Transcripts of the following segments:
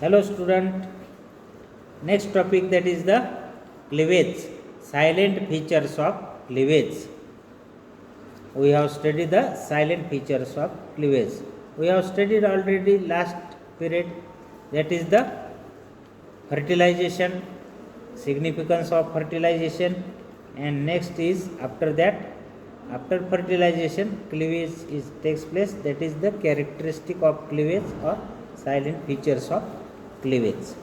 Hello student, next topic that is the cleavage, silent features of cleavage. We have studied the silent features of cleavage. We have studied already last period, that is the fertilization, significance of fertilization, and next is after that, after fertilization cleavage takes place, that is the characteristic of cleavage or silent features of cleavage.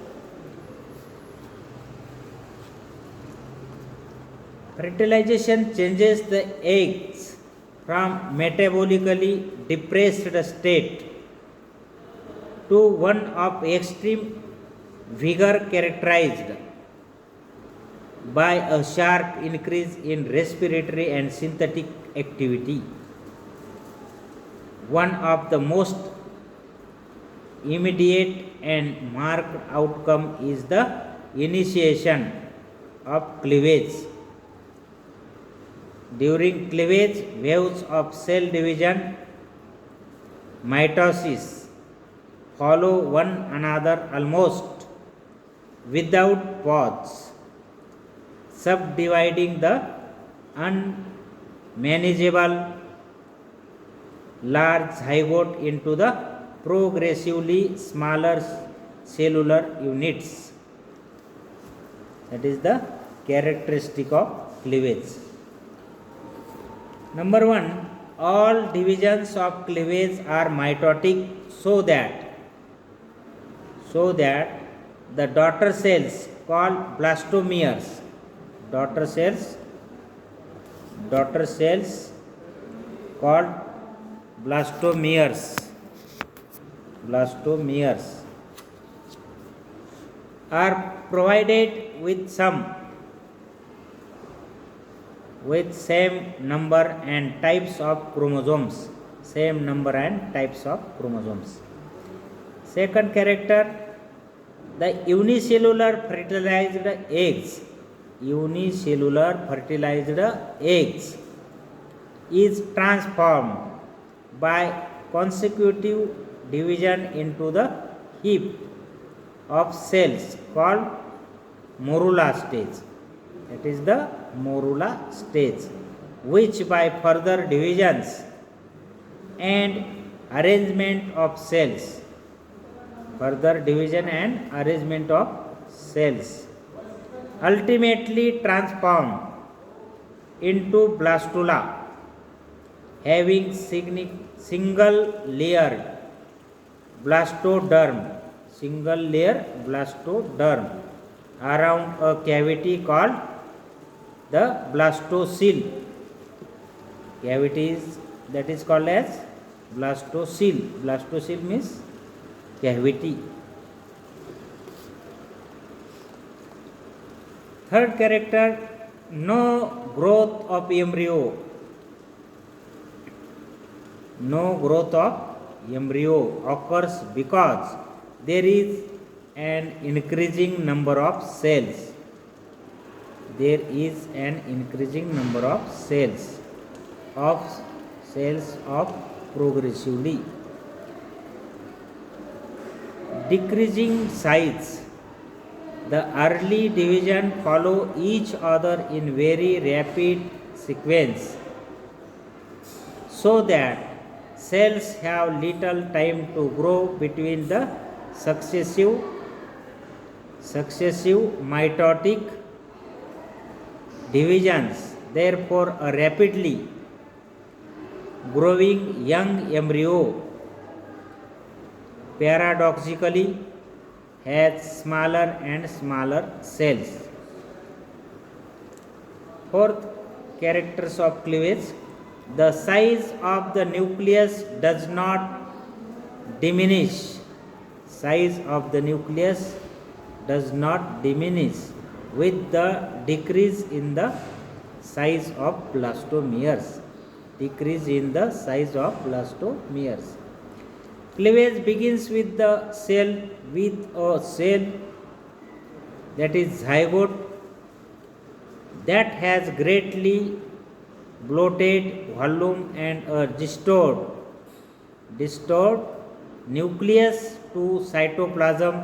Fertilization changes the eggs from metabolically depressed state to one of extreme vigor characterized by a sharp increase in respiratory and synthetic activity. One of the most immediate and marked outcome is the initiation of cleavage. During cleavage, waves of cell division, mitosis, follow one another almost without pause, subdividing the unmanageable large zygote into the progressively smaller cellular units. That is the characteristic of cleavage. Number 1, all divisions of cleavage are mitotic so that the daughter cells called blastomeres, daughter cells called blastomeres are provided with same number and types of chromosomes. Second character, the unicellular fertilized eggs is transformed by consecutive division into the heap of cells called morula stage. That is the morula stage, which by further divisions and arrangement of cells, ultimately transformed into blastula, having single layered blastoderm around a cavity called the blastocele. That is called as blastocele. Blastocele means cavity. Third character, no growth of embryo occurs because there is an increasing number of cells. Of progressively decreasing size. The early division follow each other in very rapid sequence, so that cells have little time to grow between the successive mitotic divisions. Therefore, a rapidly growing young embryo paradoxically has smaller and smaller cells. Fourth characters of cleavage, the size of the nucleus does not diminish. With the decrease in the size of blastomeres. Cleavage begins with a cell that is zygote that has greatly bloated volume and a distorted nucleus to cytoplasm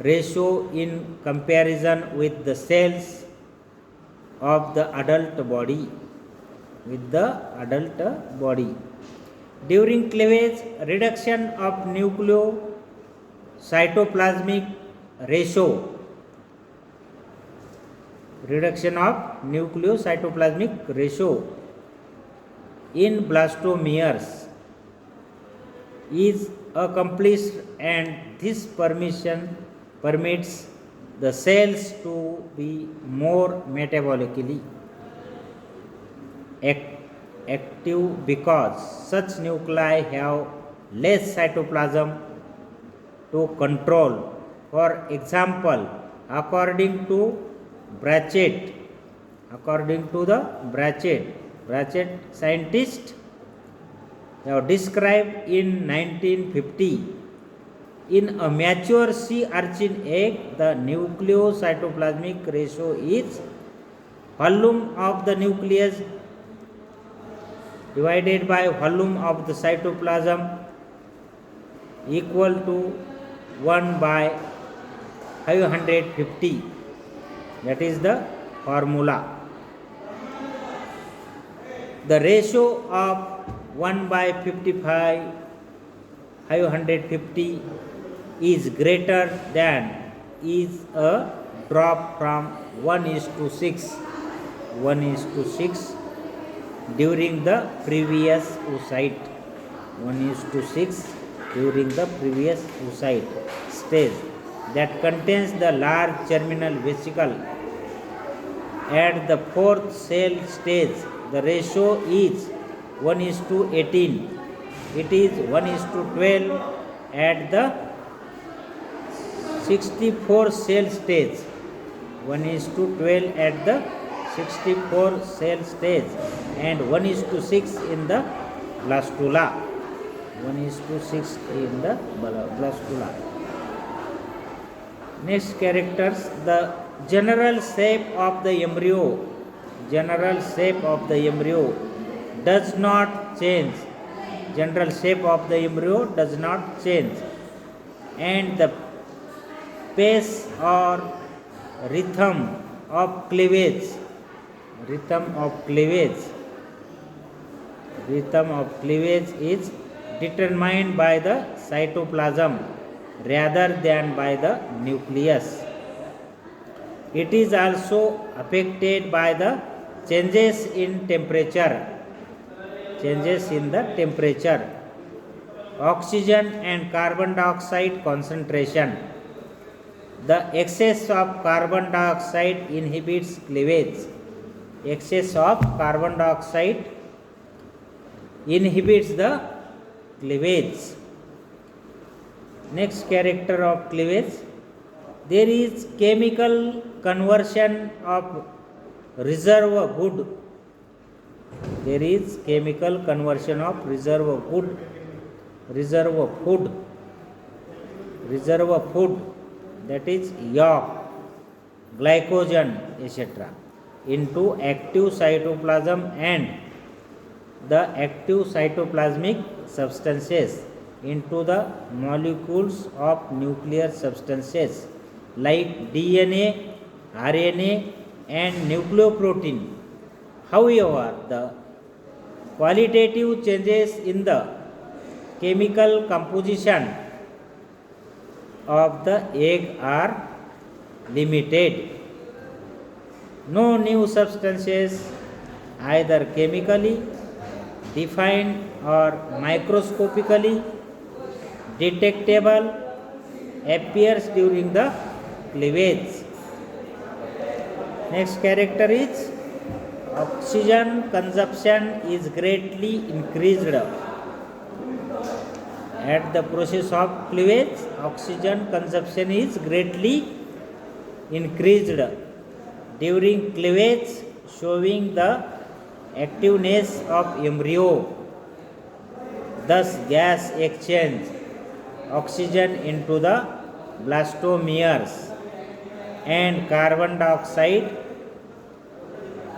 ratio in comparison with the cells of the adult body. With the adult body. During cleavage, reduction of nucleocytoplasmic ratio. Reduction of nucleocytoplasmic ratio in blastomeres is accomplished, and this permits the cells to be more metabolically active because such nuclei have less cytoplasm to control. For example, according to the Brachet scientist have described in 1950, in a mature sea urchin egg, the nucleocytoplasmic ratio is volume of the nucleus divided by volume of the cytoplasm equal to 1 by 550. That is the formula. The ratio of 1 by 550 is greater than is a drop from 1:6 during the previous oocyte. 1:6 during the previous oocyte stage that contains the large germinal vesicle. At the fourth cell stage, the ratio is 1:18. It is 1:12 at the 64 cell stage. 1:12 at the 64 cell stage and 1:6 in the blastula. 1:6 in the blastula. Next characters, the general shape of the embryo. General shape of the embryo does not change. General shape of the embryo does not change, and the pace or rhythm of cleavage is determined by the cytoplasm rather than by the nucleus. It is also affected by the changes in temperature, oxygen and carbon dioxide concentration. The excess of carbon dioxide inhibits cleavage. Excess of carbon dioxide inhibits the cleavage. Next character of cleavage, there is chemical conversion of reserve food. There is chemical conversion of reserve food, that is yolk, glycogen, etc. into active cytoplasm and the active cytoplasmic substances into the molecules of nuclear substances like DNA, RNA and nucleoprotein. However, the qualitative changes in the chemical composition of the egg are limited. No new substances, either chemically defined or microscopically detectable, appears during the cleavage. Next character is oxygen consumption is greatly increased. At the process of cleavage, oxygen consumption is greatly increased during cleavage, showing the activeness of embryo. Thus, gas exchange oxygen into the blastomeres and carbon dioxide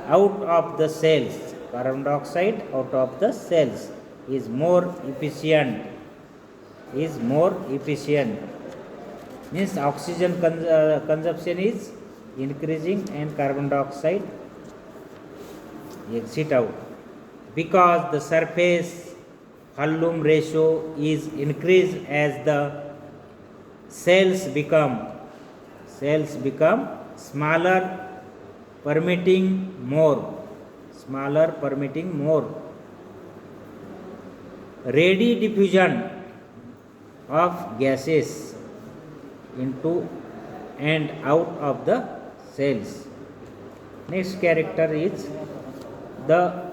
out of the cells. Carbon dioxide out of the cells is more efficient. means oxygen consumption is increasing and carbon dioxide exit out, because the surface volume ratio is increased as the cells become smaller, permitting more ready diffusion of gases into and out of the cells. Next character is the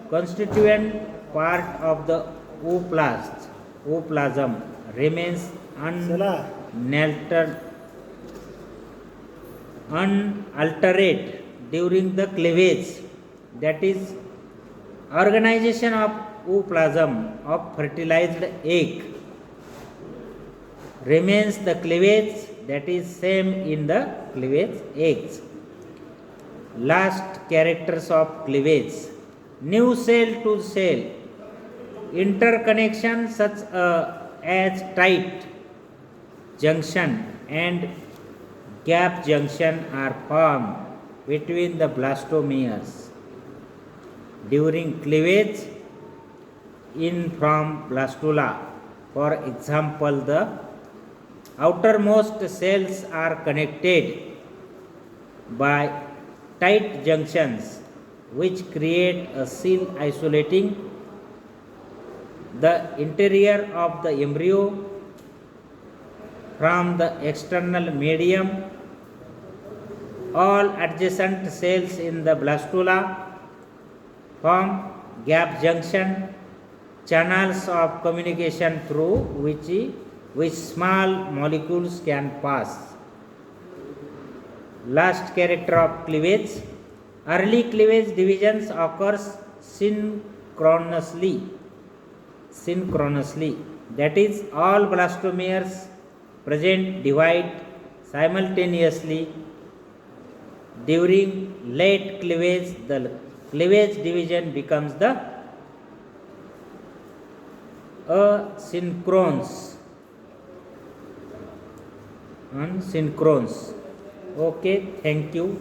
constituent part of the ooplasm remains unaltered during the cleavage. That is, organization of ooplasm of fertilized egg remains the cleavage, that is same in the cleavage eggs. Last characters of cleavage: new cell to cell interconnection such as tight junction and gap junction are formed between the blastomeres during cleavage in from blastula. For example, the outermost cells are connected by tight junctions which create a seal isolating the interior of the embryo from the external medium. All adjacent cells in the blastula form gap junction channels of communication through which small molecules can pass. Last character of cleavage: early cleavage divisions occurs synchronously. That is, all blastomeres present divide simultaneously. During late cleavage, the cleavage division becomes the asynchronous. Okay, thank you.